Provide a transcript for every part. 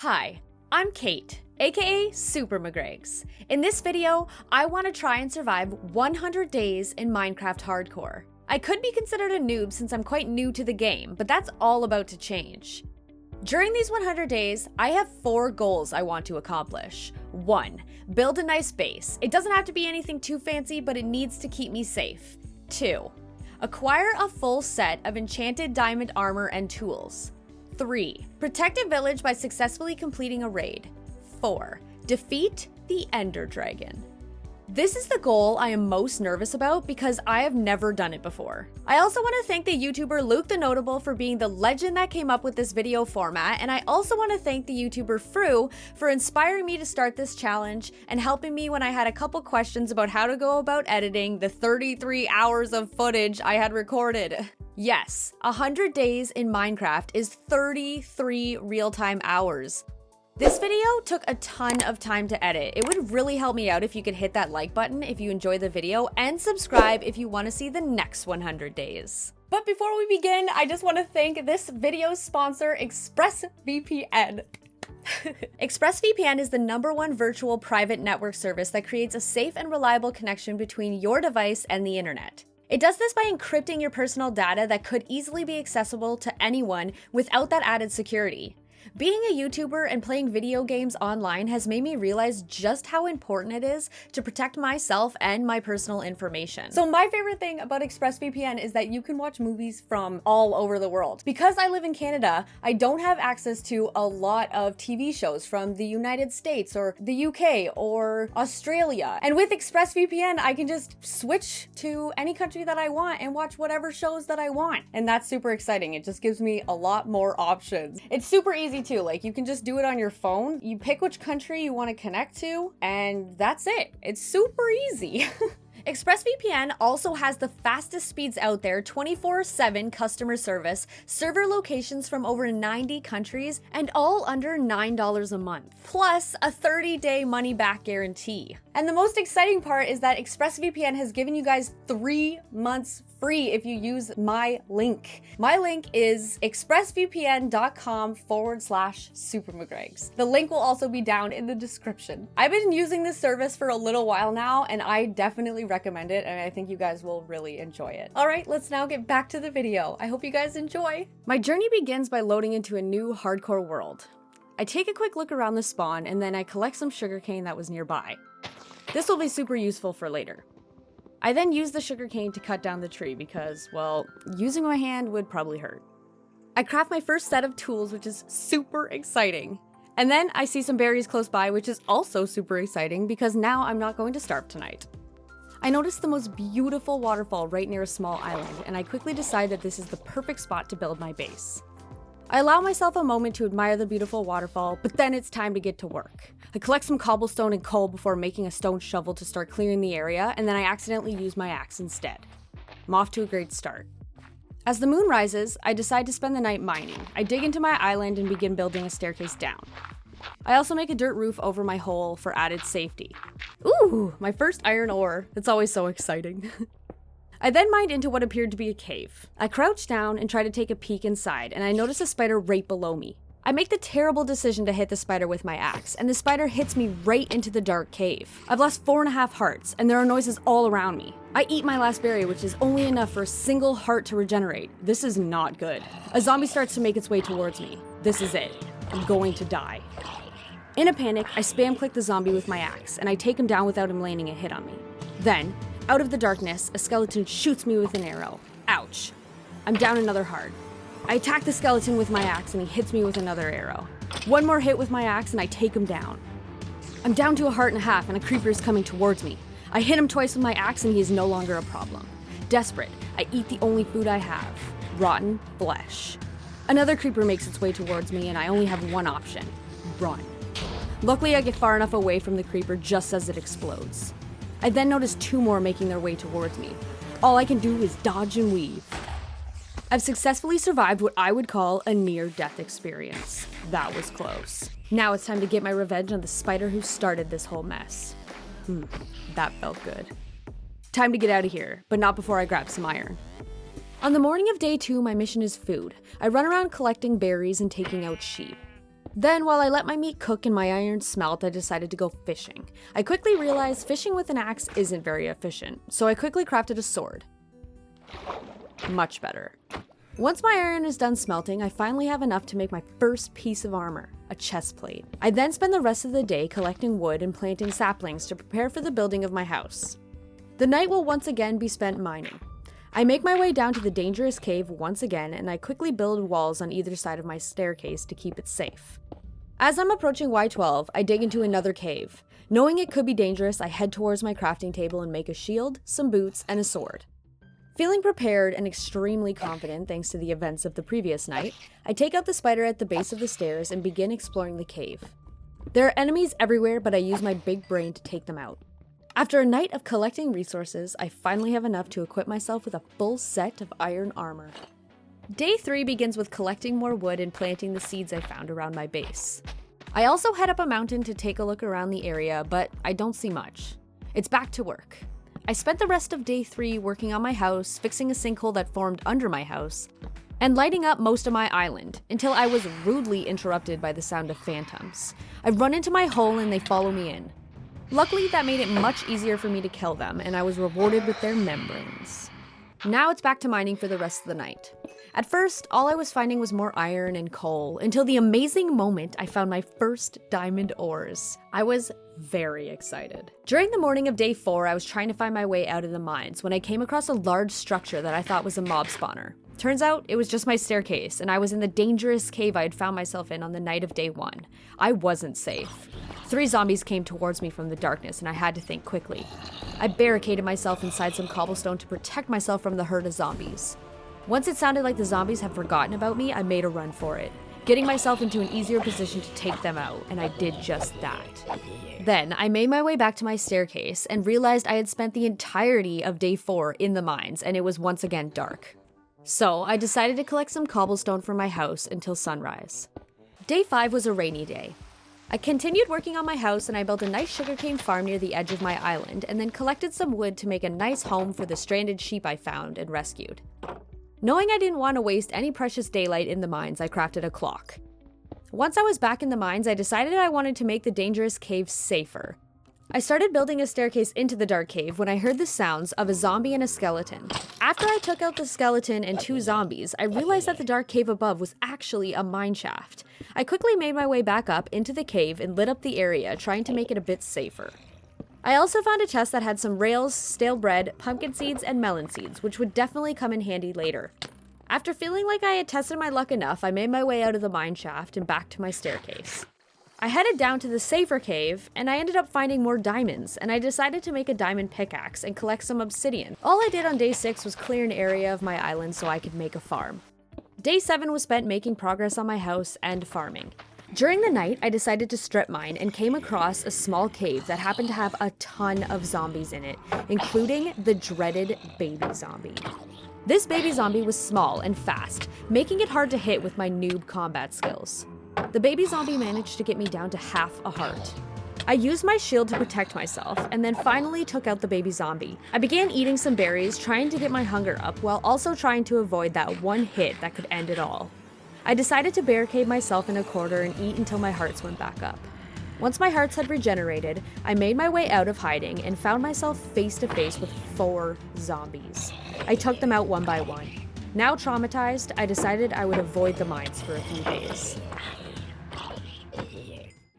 Hi, I'm Kate, aka SuperMcGregs. In this video, I want to try and survive 100 days in Minecraft Hardcore. I could be considered a noob since I'm quite new to the game, but that's all about to change. During these 100 days, I have 4 goals I want to accomplish. 1. Build a nice base. It doesn't have to be anything too fancy, but it needs to keep me safe. 2. Acquire a full set of enchanted diamond armor and tools. 3. Protect a village by successfully completing a raid. 4. Defeat the Ender Dragon. This is the goal I am most nervous about because I have never done it before. I also want to thank the YouTuber Luke the Notable for being the legend that came up with this video format, and I also want to thank the YouTuber Fru for inspiring me to start this challenge and helping me when I had a couple questions about how to go about editing the 33 hours of footage I had recorded. Yes, 100 days in Minecraft is 33 real-time hours. This video took a ton of time to edit. It would really help me out if you could hit that like button if you enjoyed the video and subscribe if you want to see the next 100 days. But before we begin, I just want to thank this video's sponsor, ExpressVPN. ExpressVPN is the #1 virtual private network service that creates a safe and reliable connection between your device and the internet. It does this by encrypting your personal data that could easily be accessible to anyone without that added security. Being a YouTuber and playing video games online has made me realize just how important it is to protect myself and my personal information. So my favorite thing about ExpressVPN is that you can watch movies from all over the world. Because I live in Canada, I don't have access to a lot of TV shows from the United States or the UK or Australia. And with ExpressVPN, I can just switch to any country that I want and watch whatever shows that I want. And that's super exciting. It just gives me a lot more options. It's super easy too. Like, you can just do it on your phone. You pick which country you want to connect to, and that's it. It's super easy. ExpressVPN also has the fastest speeds out there, 24/7 customer service, server locations from over 90 countries, and all under $9 a month, plus a 30-day money-back guarantee. And the most exciting part is that ExpressVPN has given you guys 3 months free if you use my link. My link is expressvpn.com/supermcgregs. The link will also be down in the description. I've been using this service for a little while now, and I definitely recommend it, and I think you guys will really enjoy it. All right, let's now get back to the video. I hope you guys enjoy. My journey begins by loading into a new hardcore world. I take a quick look around the spawn, and then I collect some sugarcane that was nearby. This will be super useful for later. I then use the sugarcane to cut down the tree because, well, using my hand would probably hurt. I craft my first set of tools, which is super exciting. And then I see some berries close by, which is also super exciting because now I'm not going to starve tonight. I notice the most beautiful waterfall right near a small island, and I quickly decide that this is the perfect spot to build my base. I allow myself a moment to admire the beautiful waterfall, but then it's time to get to work. I collect some cobblestone and coal before making a stone shovel to start clearing the area, and then I accidentally use my axe instead. I'm off to a great start. As the moon rises, I decide to spend the night mining. I dig into my island and begin building a staircase down. I also make a dirt roof over my hole for added safety. Ooh, my first iron ore. That's always so exciting. I then mined into what appeared to be a cave. I crouch down and try to take a peek inside, and I notice a spider right below me. I make the terrible decision to hit the spider with my axe, and the spider hits me right into the dark cave. I've lost 4.5 hearts, and there are noises all around me. I eat my last berry, which is only enough for a single heart to regenerate. This is not good. A zombie starts to make its way towards me. This is it. I'm going to die. In a panic, I spam click the zombie with my axe, and I take him down without him landing a hit on me. Then, out of the darkness, a skeleton shoots me with an arrow. Ouch. I'm down another heart. I attack the skeleton with my axe and he hits me with another arrow. One more hit with my axe and I take him down. I'm down to 1.5 hearts and a creeper is coming towards me. I hit him twice with my axe and he is no longer a problem. Desperate, I eat the only food I have. Rotten flesh. Another creeper makes its way towards me and I only have one option. Run. Luckily, I get far enough away from the creeper just as it explodes. I then notice 2 more making their way towards me. All I can do is dodge and weave. I've successfully survived what I would call a near-death experience. That was close. Now it's time to get my revenge on the spider who started this whole mess. That felt good. Time to get out of here, but not before I grab some iron. On the morning of day 2, my mission is food. I run around collecting berries and taking out sheep. Then, while I let my meat cook and my iron smelt, I decided to go fishing. I quickly realized fishing with an axe isn't very efficient, so I quickly crafted a sword. Much better. Once my iron is done smelting, I finally have enough to make my first piece of armor, a chest plate. I then spend the rest of the day collecting wood and planting saplings to prepare for the building of my house. The night will once again be spent mining. I make my way down to the dangerous cave once again, and I quickly build walls on either side of my staircase to keep it safe. As I'm approaching Y12, I dig into another cave. Knowing it could be dangerous, I head towards my crafting table and make a shield, some boots, and a sword. Feeling prepared and extremely confident thanks to the events of the previous night, I take out the spider at the base of the stairs and begin exploring the cave. There are enemies everywhere, but I use my big brain to take them out. After a night of collecting resources, I finally have enough to equip myself with a full set of iron armor. Day 3 begins with collecting more wood and planting the seeds I found around my base. I also head up a mountain to take a look around the area, but I don't see much. It's back to work. I spent the rest of day 3 working on my house, fixing a sinkhole that formed under my house, and lighting up most of my island, until I was rudely interrupted by the sound of phantoms. I run into my hole and they follow me in. Luckily, that made it much easier for me to kill them, and I was rewarded with their membranes. Now it's back to mining for the rest of the night. At first, all I was finding was more iron and coal, until the amazing moment I found my first diamond ores. I was very excited. During the morning of day 4, I was trying to find my way out of the mines when I came across a large structure that I thought was a mob spawner. Turns out, it was just my staircase, and I was in the dangerous cave I had found myself in on the night of day 1. I wasn't safe. 3 zombies came towards me from the darkness, and I had to think quickly. I barricaded myself inside some cobblestone to protect myself from the herd of zombies. Once it sounded like the zombies had forgotten about me, I made a run for it, getting myself into an easier position to take them out, and I did just that. Then, I made my way back to my staircase and realized I had spent the entirety of day 4 in the mines, and it was once again dark. So, I decided to collect some cobblestone from my house until sunrise. Day 5 was a rainy day. I continued working on my house and I built a nice sugarcane farm near the edge of my island, and then collected some wood to make a nice home for the stranded sheep I found and rescued. Knowing I didn't want to waste any precious daylight in the mines, I crafted a clock. Once I was back in the mines, I decided I wanted to make the dangerous cave safer. I started building a staircase into the dark cave when I heard the sounds of a zombie and a skeleton. After I took out the skeleton and 2 zombies, I realized that the dark cave above was actually a mine shaft. I quickly made my way back up into the cave and lit up the area, trying to make it a bit safer. I also found a chest that had some rails, stale bread, pumpkin seeds, and melon seeds, which would definitely come in handy later. After feeling like I had tested my luck enough, I made my way out of the mine shaft and back to my staircase. I headed down to the safer cave, and I ended up finding more diamonds, and I decided to make a diamond pickaxe and collect some obsidian. All I did on day 6 was clear an area of my island so I could make a farm. Day 7 was spent making progress on my house and farming. During the night, I decided to strip mine and came across a small cave that happened to have a ton of zombies in it, including the dreaded baby zombie. This baby zombie was small and fast, making it hard to hit with my noob combat skills. The baby zombie managed to get me down to half a heart. I used my shield to protect myself, and then finally took out the baby zombie. I began eating some berries, trying to get my hunger up, while also trying to avoid that one hit that could end it all. I decided to barricade myself in a corner and eat until my hearts went back up. Once my hearts had regenerated, I made my way out of hiding and found myself face to face with 4 zombies. I took them out one by one. Now traumatized, I decided I would avoid the mines for a few days.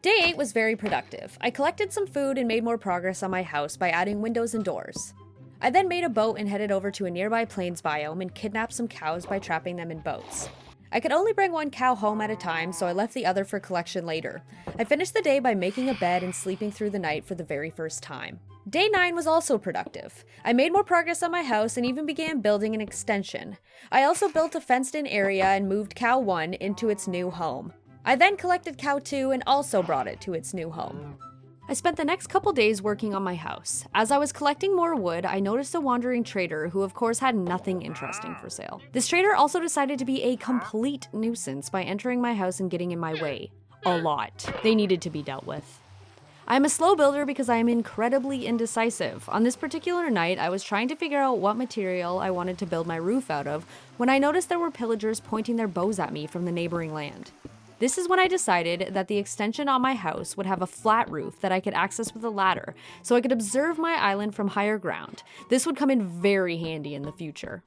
Day 8 was very productive. I collected some food and made more progress on my house by adding windows and doors. I then made a boat and headed over to a nearby plains biome and kidnapped some cows by trapping them in boats. I could only bring 1 cow home at a time, so I left the other for collection later. I finished the day by making a bed and sleeping through the night for the very first time. Day 9 was also productive. I made more progress on my house and even began building an extension. I also built a fenced-in area and moved cow 1 into its new home. I then collected cow 2 and also brought it to its new home. I spent the next couple days working on my house. As I was collecting more wood, I noticed a wandering trader who of course had nothing interesting for sale. This trader also decided to be a complete nuisance by entering my house and getting in my way. A lot. They needed to be dealt with. I am a slow builder because I am incredibly indecisive. On this particular night, I was trying to figure out what material I wanted to build my roof out of when I noticed there were pillagers pointing their bows at me from the neighboring land. This is when I decided that the extension on my house would have a flat roof that I could access with a ladder, so I could observe my island from higher ground. This would come in very handy in the future.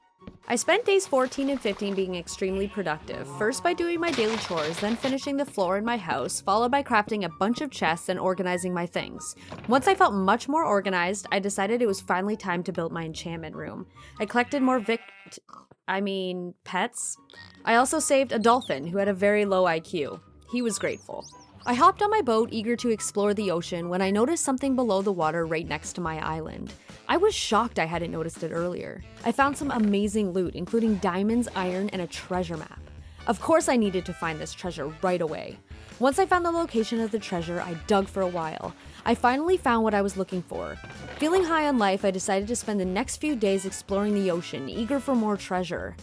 I spent days 14 and 15 being extremely productive, first by doing my daily chores, then finishing the floor in my house, followed by crafting a bunch of chests and organizing my things. Once I felt much more organized, I decided it was finally time to build my enchantment room. I collected more pets. I also saved a dolphin who had a very low IQ. He was grateful. I hopped on my boat, eager to explore the ocean, when I noticed something below the water right next to my island. I was shocked I hadn't noticed it earlier. I found some amazing loot, including diamonds, iron, and a treasure map. Of course I needed to find this treasure right away. Once I found the location of the treasure, I dug for a while. I finally found what I was looking for. Feeling high on life, I decided to spend the next few days exploring the ocean, eager for more treasure.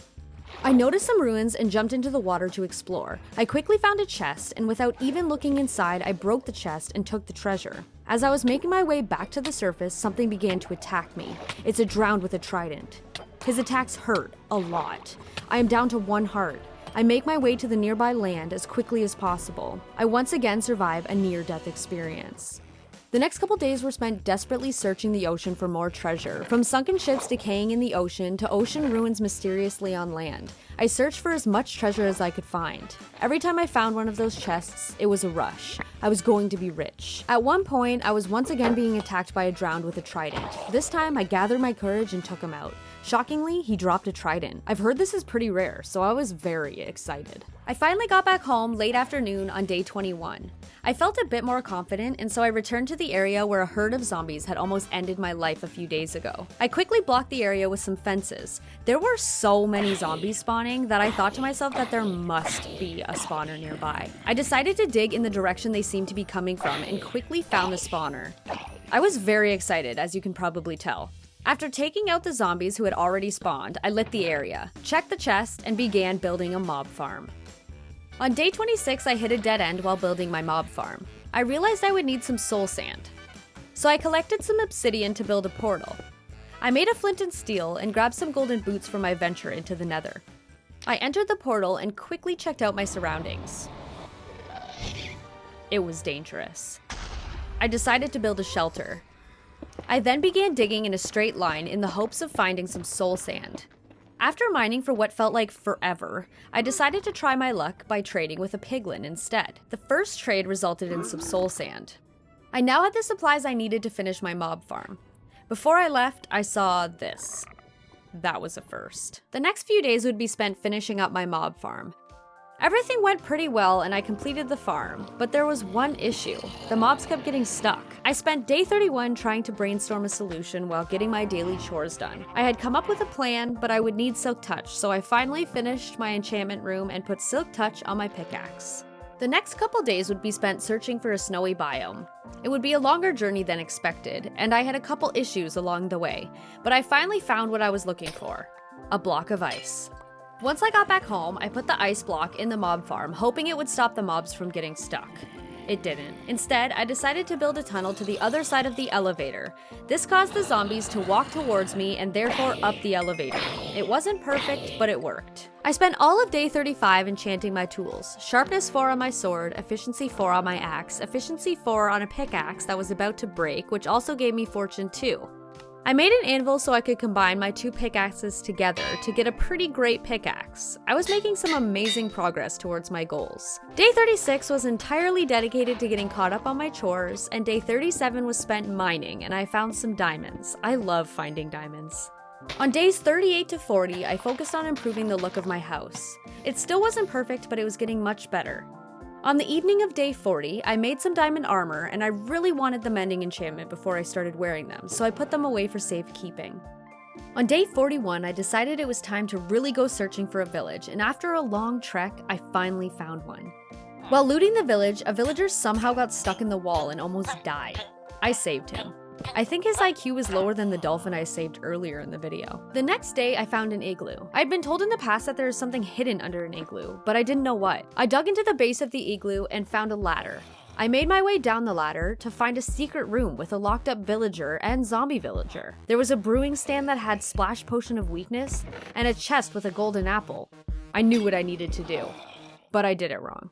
I noticed some ruins and jumped into the water to explore. I quickly found a chest, and without even looking inside, I broke the chest and took the treasure. As I was making my way back to the surface, something began to attack me. It's a drowned with a trident. His attacks hurt a lot. I am down to 1 heart. I make my way to the nearby land as quickly as possible. I once again survive a near-death experience. The next couple days were spent desperately searching the ocean for more treasure, from sunken ships decaying in the ocean to ocean ruins mysteriously on land. I searched for as much treasure as I could find. Every time I found one of those chests, it was a rush. I was going to be rich. At one point, I was once again being attacked by a drowned with a trident. This time, I gathered my courage and took him out. Shockingly, he dropped a trident. I've heard this is pretty rare, so I was very excited. I finally got back home late afternoon on day 21. I felt a bit more confident, and so I returned to the area where a herd of zombies had almost ended my life a few days ago. I quickly blocked the area with some fences. There were so many zombies spawning that I thought to myself that there must be a spawner nearby. I decided to dig in the direction they seemed to be coming from and quickly found the spawner. I was very excited, as you can probably tell. After taking out the zombies who had already spawned, I lit the area, checked the chest, and began building a mob farm. On day 26, I hit a dead end while building my mob farm. I realized I would need some soul sand. So I collected some obsidian to build a portal. I made a flint and steel and grabbed some golden boots for my venture into the nether. I entered the portal and quickly checked out my surroundings. It was dangerous. I decided to build a shelter. I then began digging in a straight line in the hopes of finding some soul sand. After mining for what felt like forever, I decided to try my luck by trading with a piglin instead. The first trade resulted in some soul sand. I now had the supplies I needed to finish my mob farm. Before I left, I saw this. That was a first. The next few days would be spent finishing up my mob farm. Everything went pretty well and I completed the farm, but there was one issue. The mobs kept getting stuck. I spent day 31 trying to brainstorm a solution while getting my daily chores done. I had come up with a plan, but I would need Silk Touch, so I finally finished my enchantment room and put Silk Touch on my pickaxe. The next couple days would be spent searching for a snowy biome. It would be a longer journey than expected, and I had a couple issues along the way, but I finally found what I was looking for: a block of ice. Once I got back home, I put the ice block in the mob farm, hoping it would stop the mobs from getting stuck. It didn't. Instead, I decided to build a tunnel to the other side of the elevator. This caused the zombies to walk towards me and therefore up the elevator. It wasn't perfect, but it worked. I spent all of day 35 enchanting my tools. Sharpness 4 on my sword, efficiency 4 on my axe, efficiency 4 on a pickaxe that was about to break, which also gave me fortune 2. I made an anvil so I could combine my 2 pickaxes together to get a pretty great pickaxe. I was making some amazing progress towards my goals. Day 36 was entirely dedicated to getting caught up on my chores, and day 37 was spent mining, and I found some diamonds. I love finding diamonds. On days 38 to 40, I focused on improving the look of my house. It still wasn't perfect, but it was getting much better. On the evening of day 40, I made some diamond armor, and I really wanted the mending enchantment before I started wearing them, so I put them away for safekeeping. On day 41, I decided it was time to really go searching for a village, and after a long trek, I finally found one. While looting the village, a villager somehow got stuck in the wall and almost died. I saved him. I think his IQ was lower than the dolphin I saved earlier in the video. The next day, I found an igloo. I'd been told in the past that there is something hidden under an igloo, but I didn't know what. I dug into the base of the igloo and found a ladder. I made my way down the ladder to find a secret room with a locked up villager and zombie villager. There was a brewing stand that had splash potion of weakness and a chest with a golden apple. I knew what I needed to do, but I did it wrong.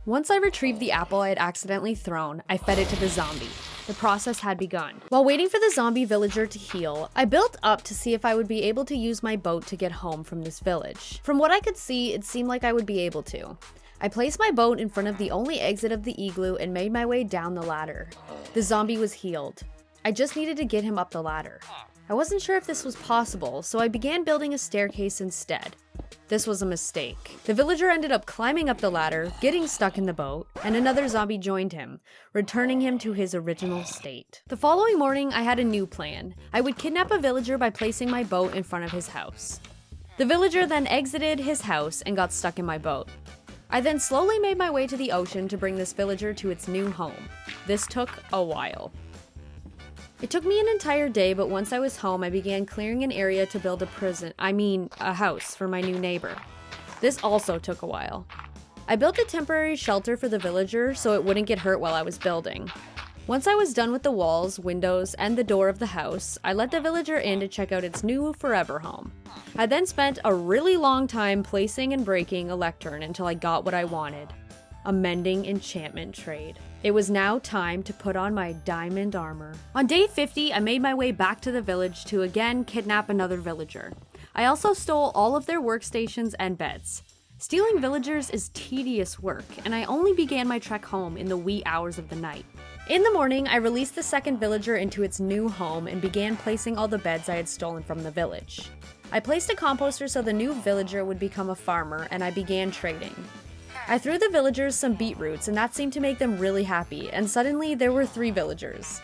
Once I retrieved the apple I had accidentally thrown, I fed it to the zombie. The process had begun. While waiting for the zombie villager to heal, I built up to see if I would be able to use my boat to get home from this village. From what I could see, it seemed like I would be able to. I placed my boat in front of the only exit of the igloo and made my way down the ladder. The zombie was healed. I just needed to get him up the ladder. I wasn't sure if this was possible, so I began building a staircase instead. This was a mistake. The villager ended up climbing up the ladder, getting stuck in the boat, and another zombie joined him, returning him to his original state. The following morning, I had a new plan. I would kidnap a villager by placing my boat in front of his house. The villager then exited his house and got stuck in my boat. I then slowly made my way to the ocean to bring this villager to its new home. This took a while. It took me an entire day, but once I was home, I began clearing an area to build a house for my new neighbor. This also took a while. I built a temporary shelter for the villager so it wouldn't get hurt while I was building. Once I was done with the walls, windows, and the door of the house, I let the villager in to check out its new forever home. I then spent a really long time placing and breaking a lectern until I got what I wanted. A mending enchantment trade. It was now time to put on my diamond armor. On day 50, I made my way back to the village to again kidnap another villager. I also stole all of their workstations and beds. Stealing villagers is tedious work, and I only began my trek home in the wee hours of the night. In the morning, I released the second villager into its new home and began placing all the beds I had stolen from the village. I placed a composter so the new villager would become a farmer, and I began trading. I threw the villagers some beetroots, and that seemed to make them really happy, and suddenly there were 3 villagers.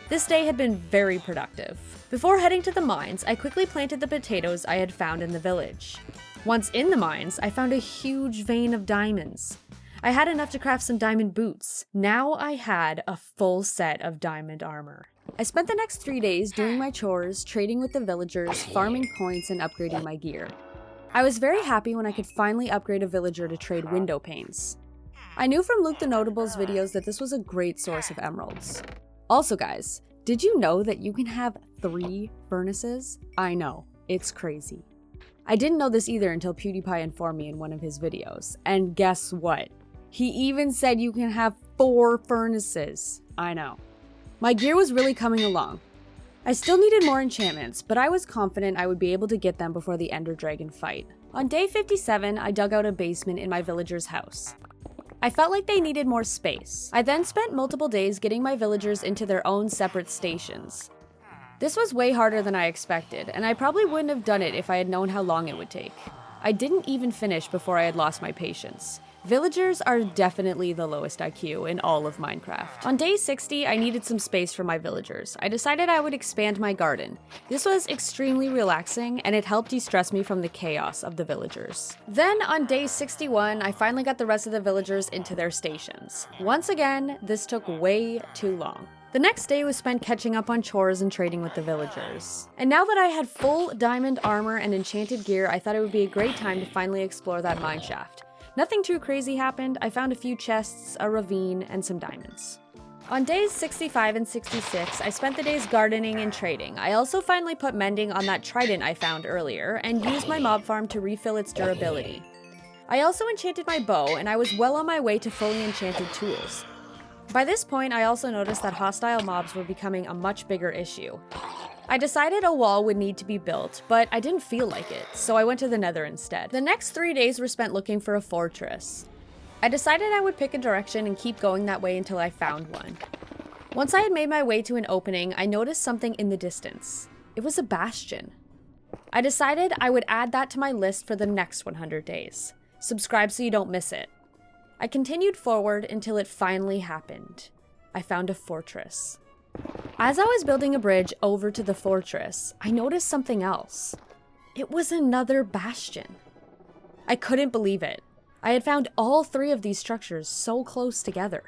This day had been very productive. Before heading to the mines, I quickly planted the potatoes I had found in the village. Once in the mines, I found a huge vein of diamonds. I had enough to craft some diamond boots. Now I had a full set of diamond armor. I spent the next 3 days doing my chores, trading with the villagers, farming points, and upgrading my gear. I was very happy when I could finally upgrade a villager to trade window panes. I knew from Luke the Notable's videos that this was a great source of emeralds. Also guys, did you know that you can have 3 furnaces? I know, it's crazy. I didn't know this either until PewDiePie informed me in one of his videos. And guess what? He even said you can have 4 furnaces. I know. My gear was really coming along. I still needed more enchantments, but I was confident I would be able to get them before the Ender Dragon fight. On day 57, I dug out a basement in my villager's house. I felt like they needed more space. I then spent multiple days getting my villagers into their own separate stations. This was way harder than I expected, and I probably wouldn't have done it if I had known how long it would take. I didn't even finish before I had lost my patience. Villagers are definitely the lowest IQ in all of Minecraft. On day 60, I needed some space for my villagers. I decided I would expand my garden. This was extremely relaxing, and it helped de-stress me from the chaos of the villagers. Then, on day 61, I finally got the rest of the villagers into their stations. Once again, this took way too long. The next day was spent catching up on chores and trading with the villagers. And now that I had full diamond armor and enchanted gear, I thought it would be a great time to finally explore that mineshaft. Nothing too crazy happened. I found a few chests, a ravine, and some diamonds. On days 65 and 66, I spent the days gardening and trading. I also finally put mending on that trident I found earlier, and used my mob farm to refill its durability. I also enchanted my bow, and I was well on my way to fully enchanted tools. By this point, I also noticed that hostile mobs were becoming a much bigger issue. I decided a wall would need to be built, but I didn't feel like it, so I went to the Nether instead. The next 3 days were spent looking for a fortress. I decided I would pick a direction and keep going that way until I found one. Once I had made my way to an opening, I noticed something in the distance. It was a bastion. I decided I would add that to my list for the next 100 days. Subscribe so you don't miss it. I continued forward until it finally happened. I found a fortress. As I was building a bridge over to the fortress, I noticed something else. It was another bastion. I couldn't believe it. I had found all 3 of these structures so close together.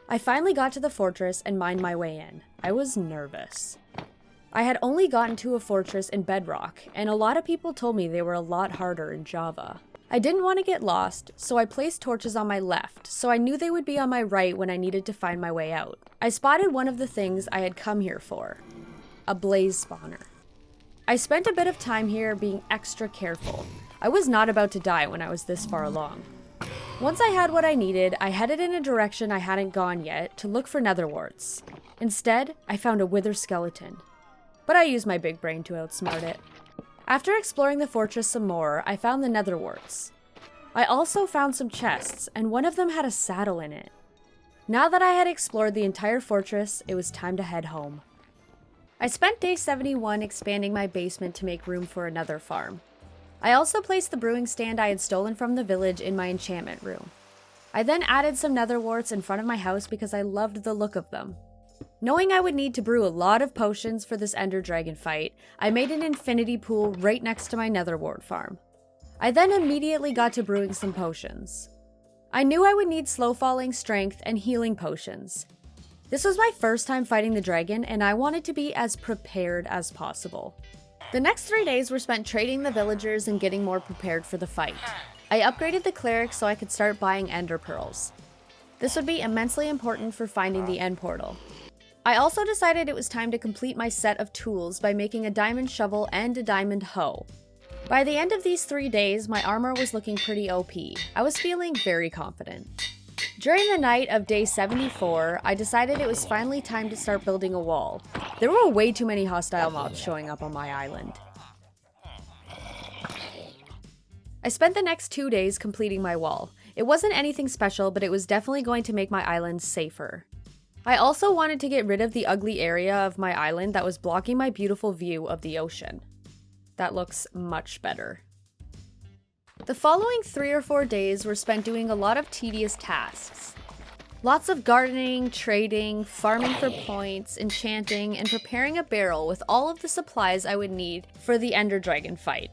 I finally got to the fortress and mined my way in. I was nervous. I had only gotten to a fortress in Bedrock, and a lot of people told me they were a lot harder in Java. I didn't want to get lost, so I placed torches on my left, so I knew they would be on my right when I needed to find my way out. I spotted one of the things I had come here for, a blaze spawner. I spent a bit of time here being extra careful. I was not about to die when I was this far along. Once I had what I needed, I headed in a direction I hadn't gone yet to look for nether warts. Instead, I found a wither skeleton. But I used my big brain to outsmart it. After exploring the fortress some more, I found the nether warts. I also found some chests, and one of them had a saddle in it. Now that I had explored the entire fortress, it was time to head home. I spent day 71 expanding my basement to make room for another farm. I also placed the brewing stand I had stolen from the village in my enchantment room. I then added some nether warts in front of my house because I loved the look of them. Knowing I would need to brew a lot of potions for this ender dragon fight, I made an infinity pool right next to my nether wart farm. I then immediately got to brewing some potions. I knew I would need slow falling strength and healing potions. This was my first time fighting the dragon, and I wanted to be as prepared as possible. The next 3 days were spent trading the villagers and getting more prepared for the fight. I upgraded the cleric so I could start buying ender pearls. This would be immensely important for finding the end portal. I also decided it was time to complete my set of tools by making a diamond shovel and a diamond hoe. By the end of these 3 days, my armor was looking pretty OP. I was feeling very confident. During the night of day 74, I decided it was finally time to start building a wall. There were way too many hostile mobs showing up on my island. I spent the next 2 days completing my wall. It wasn't anything special, but it was definitely going to make my island safer. I also wanted to get rid of the ugly area of my island that was blocking my beautiful view of the ocean. That looks much better. The following 3 or 4 days were spent doing a lot of tedious tasks. Lots of gardening, trading, farming for points, enchanting, and preparing a barrel with all of the supplies I would need for the ender dragon fight.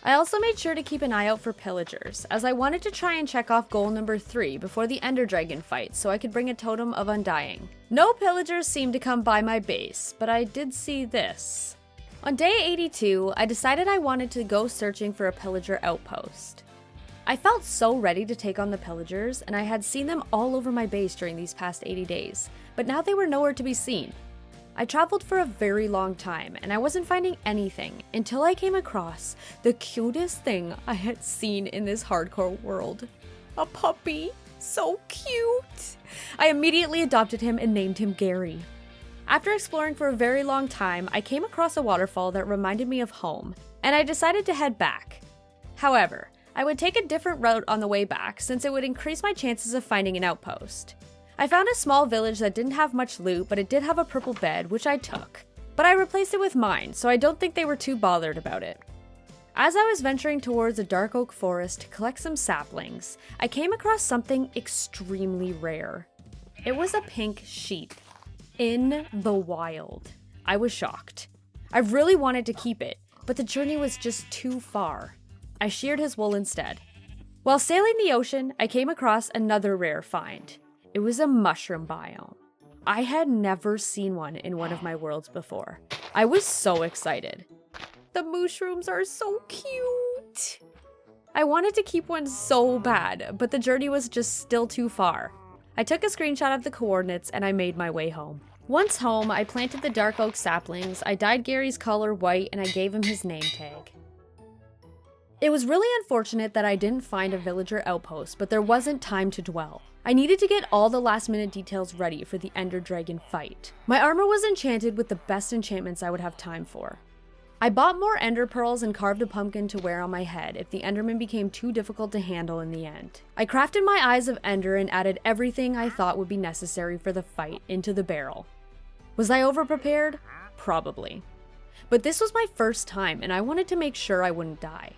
I also made sure to keep an eye out for pillagers, as I wanted to try and check off goal number 3 before the ender dragon fight so I could bring a totem of undying. No pillagers seemed to come by my base, but I did see this. On day 82, I decided I wanted to go searching for a pillager outpost. I felt so ready to take on the pillagers, and I had seen them all over my base during these past 80 days, but now they were nowhere to be seen. I traveled for a very long time, and I wasn't finding anything until I came across the cutest thing I had seen in this hardcore world. A puppy. So cute. I immediately adopted him and named him Gary. After exploring for a very long time, I came across a waterfall that reminded me of home, and I decided to head back. However, I would take a different route on the way back since it would increase my chances of finding an outpost. I found a small village that didn't have much loot, but it did have a purple bed, which I took. But I replaced it with mine, so I don't think they were too bothered about it. As I was venturing towards a dark oak forest to collect some saplings, I came across something extremely rare. It was a pink sheep. In the wild. I was shocked. I really wanted to keep it, but the journey was just too far. I sheared his wool instead. While sailing the ocean, I came across another rare find. It was a mushroom biome. I had never seen one in one of my worlds before. I was so excited. The mushrooms are so cute. I wanted to keep one so bad, but the journey was just still too far. I took a screenshot of the coordinates and I made my way home. Once home, I planted the dark oak saplings, I dyed Gary's collar white, and I gave him his name tag. It was really unfortunate that I didn't find a villager outpost, but there wasn't time to dwell. I needed to get all the last minute details ready for the ender dragon fight. My armor was enchanted with the best enchantments I would have time for. I bought more ender pearls and carved a pumpkin to wear on my head if the enderman became too difficult to handle in the end. I crafted my eyes of ender and added everything I thought would be necessary for the fight into the barrel. Was I overprepared? Probably. But this was my first time and I wanted to make sure I wouldn't die.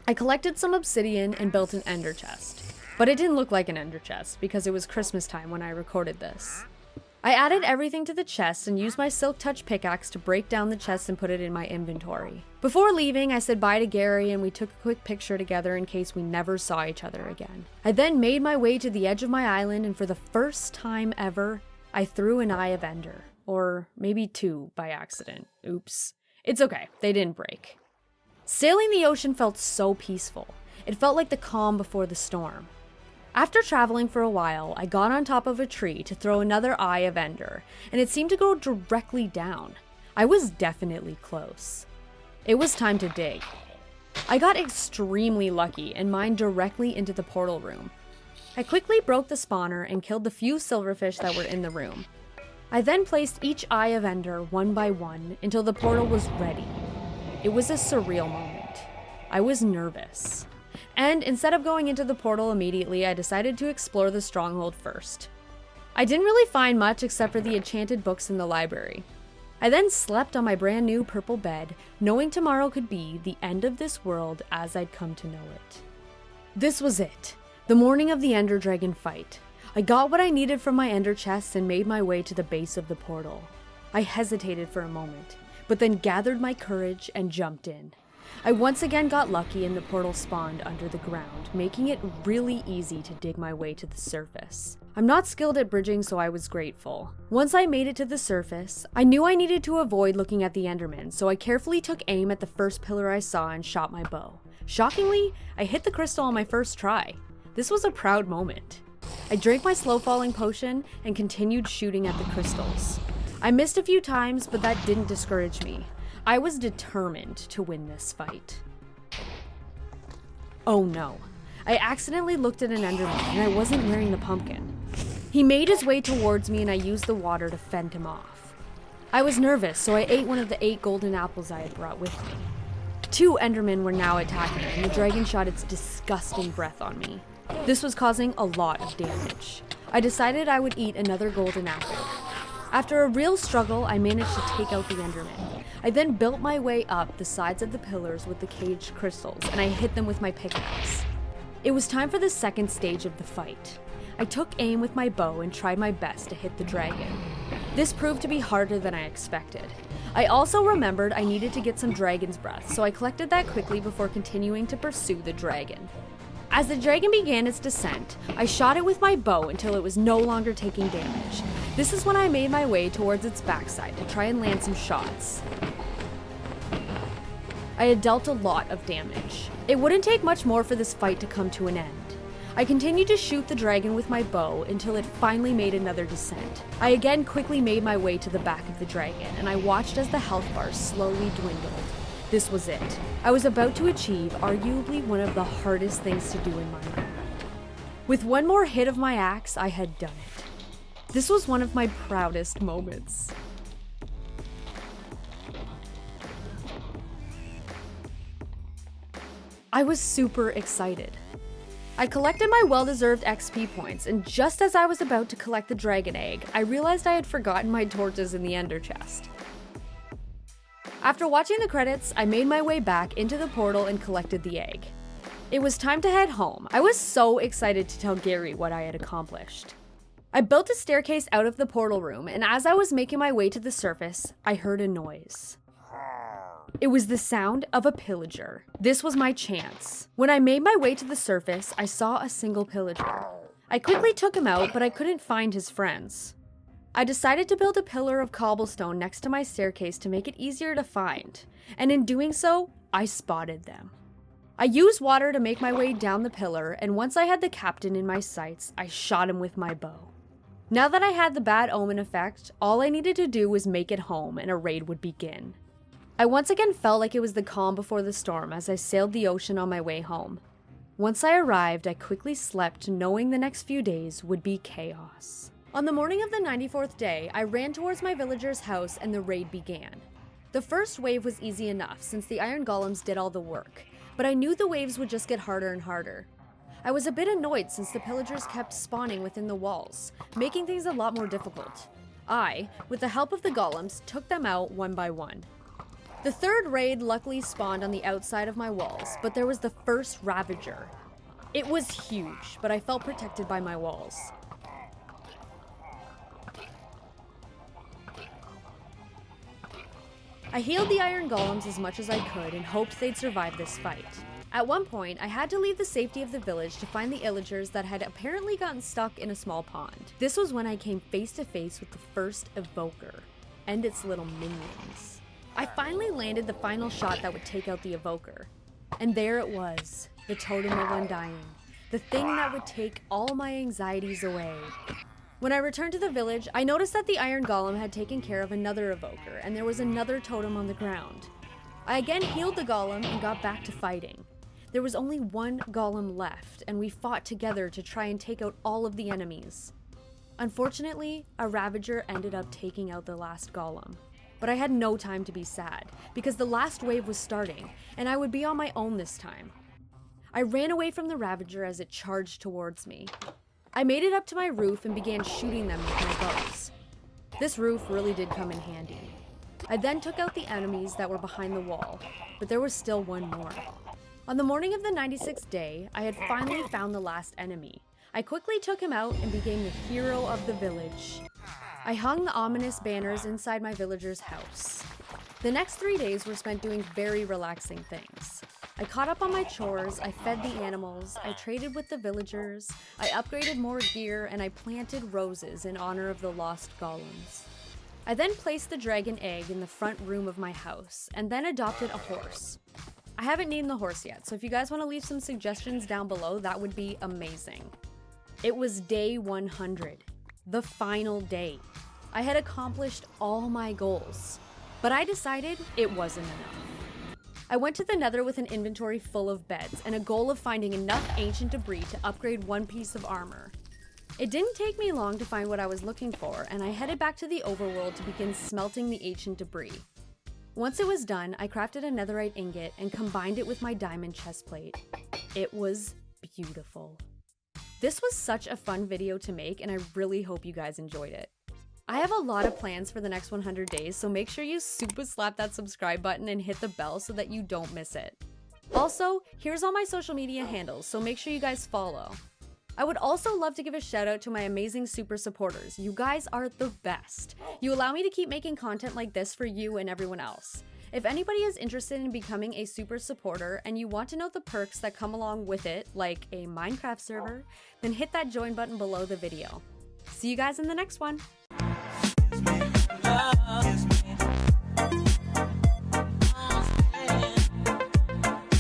I collected some obsidian and built an ender chest. But it didn't look like an ender chest because it was Christmas time when I recorded this. I added everything to the chest and used my silk touch pickaxe to break down the chest and put it in my inventory. Before leaving, I said bye to Gary and we took a quick picture together in case we never saw each other again. I then made my way to the edge of my island and for the first time ever, I threw an eye of ender. Or maybe 2 by accident. Oops. It's okay, they didn't break. Sailing the ocean felt so peaceful. It felt like the calm before the storm. After traveling for a while, I got on top of a tree to throw another eye of ender, and it seemed to go directly down. I was definitely close. It was time to dig. I got extremely lucky and mined directly into the portal room. I quickly broke the spawner and killed the few silverfish that were in the room. I then placed each eye of Ender one by one until the portal was ready. It was a surreal moment. I was nervous. And instead of going into the portal immediately, I decided to explore the stronghold first. I didn't really find much except for the enchanted books in the library. I then slept on my brand new purple bed, knowing tomorrow could be the end of this world as I'd come to know it. This was it, the morning of the Ender Dragon fight. I got what I needed from my Ender chests and made my way to the base of the portal. I hesitated for a moment, but then gathered my courage and jumped in. I once again got lucky and the portal spawned under the ground, making it really easy to dig my way to the surface. I'm not skilled at bridging, so I was grateful. Once I made it to the surface, I knew I needed to avoid looking at the Enderman, so I carefully took aim at the first pillar I saw and shot my bow. Shockingly, I hit the crystal on my first try. This was a proud moment. I drank my slow-falling potion and continued shooting at the crystals. I missed a few times, but that didn't discourage me. I was determined to win this fight. Oh no. I accidentally looked at an Enderman and I wasn't wearing the pumpkin. He made his way towards me and I used the water to fend him off. I was nervous, so I ate one of the 8 golden apples I had brought with me. 2 Endermen were now attacking and the dragon shot its disgusting breath on me. This was causing a lot of damage. I decided I would eat another golden apple. After a real struggle, I managed to take out the Enderman. I then built my way up the sides of the pillars with the caged crystals, and I hit them with my pickaxe. It was time for the second stage of the fight. I took aim with my bow and tried my best to hit the dragon. This proved to be harder than I expected. I also remembered I needed to get some dragon's breath, so I collected that quickly before continuing to pursue the dragon. As the dragon began its descent, I shot it with my bow until it was no longer taking damage. This is when I made my way towards its backside to try and land some shots. I had dealt a lot of damage. It wouldn't take much more for this fight to come to an end. I continued to shoot the dragon with my bow until it finally made another descent. I again quickly made my way to the back of the dragon, and I watched as the health bar slowly dwindled. This was it. I was about to achieve arguably one of the hardest things to do in Minecraft. With one more hit of my axe, I had done it. This was one of my proudest moments. I was super excited. I collected my well-deserved XP points, and just as I was about to collect the dragon egg, I realized I had forgotten my torches in the ender chest. After watching the credits, I made my way back into the portal and collected the egg. It was time to head home. I was so excited to tell Gary what I had accomplished. I built a staircase out of the portal room, and as I was making my way to the surface, I heard a noise. It was the sound of a pillager. This was my chance. When I made my way to the surface, I saw a single pillager. I quickly took him out, but I couldn't find his friends. I decided to build a pillar of cobblestone next to my staircase to make it easier to find, and in doing so, I spotted them. I used water to make my way down the pillar, and once I had the captain in my sights, I shot him with my bow. Now that I had the bad omen effect, all I needed to do was make it home and a raid would begin. I once again felt like it was the calm before the storm as I sailed the ocean on my way home. Once I arrived, I quickly slept, knowing the next few days would be chaos. On the morning of the 94th day, I ran towards my villager's house and the raid began. The first wave was easy enough since the iron golems did all the work, but I knew the waves would just get harder and harder. I was a bit annoyed since the pillagers kept spawning within the walls, making things a lot more difficult. I, with the help of the golems, took them out one by one. The third raid luckily spawned on the outside of my walls, but there was the first ravager. It was huge, but I felt protected by my walls. I healed the iron golems as much as I could and hoped they'd survive this fight. At one point, I had to leave the safety of the village to find the illagers that had apparently gotten stuck in a small pond. This was when I came face to face with the first evoker and its little minions. I finally landed the final shot that would take out the evoker. And there it was, the totem of undying, the thing that would take all my anxieties away. When I returned to the village, I noticed that the iron golem had taken care of another evoker, and there was another totem on the ground. I again healed the golem and got back to fighting. There was only one golem left, and we fought together to try and take out all of the enemies. Unfortunately, a ravager ended up taking out the last golem. But I had no time to be sad, because the last wave was starting, and I would be on my own this time. I ran away from the ravager as it charged towards me. I made it up to my roof and began shooting them with my bows. This roof really did come in handy. I then took out the enemies that were behind the wall, but there was still one more. On the morning of the 96th day, I had finally found the last enemy. I quickly took him out and became the hero of the village. I hung the ominous banners inside my villager's house. The next 3 days were spent doing very relaxing things. I caught up on my chores, I fed the animals, I traded with the villagers, I upgraded more gear, and I planted roses in honor of the lost golems. I then placed the dragon egg in the front room of my house, and then adopted a horse. I haven't named the horse yet, so if you guys want to leave some suggestions down below, that would be amazing. It was day 100. The final day. I had accomplished all my goals, but I decided it wasn't enough. I went to the Nether with an inventory full of beds and a goal of finding enough ancient debris to upgrade one piece of armor. It didn't take me long to find what I was looking for, and I headed back to the overworld to begin smelting the ancient debris. Once it was done, I crafted a netherite ingot and combined it with my diamond chestplate. It was beautiful. This was such a fun video to make, and I really hope you guys enjoyed it. I have a lot of plans for the next 100 days, so make sure you super slap that subscribe button and hit the bell so that you don't miss it. Also, here's all my social media handles, so make sure you guys follow. I would also love to give a shout out to my amazing super supporters. You guys are the best. You allow me to keep making content like this for you and everyone else. If anybody is interested in becoming a super supporter and you want to know the perks that come along with it, like a Minecraft server, then hit that join button below the video. See you guys in the next one.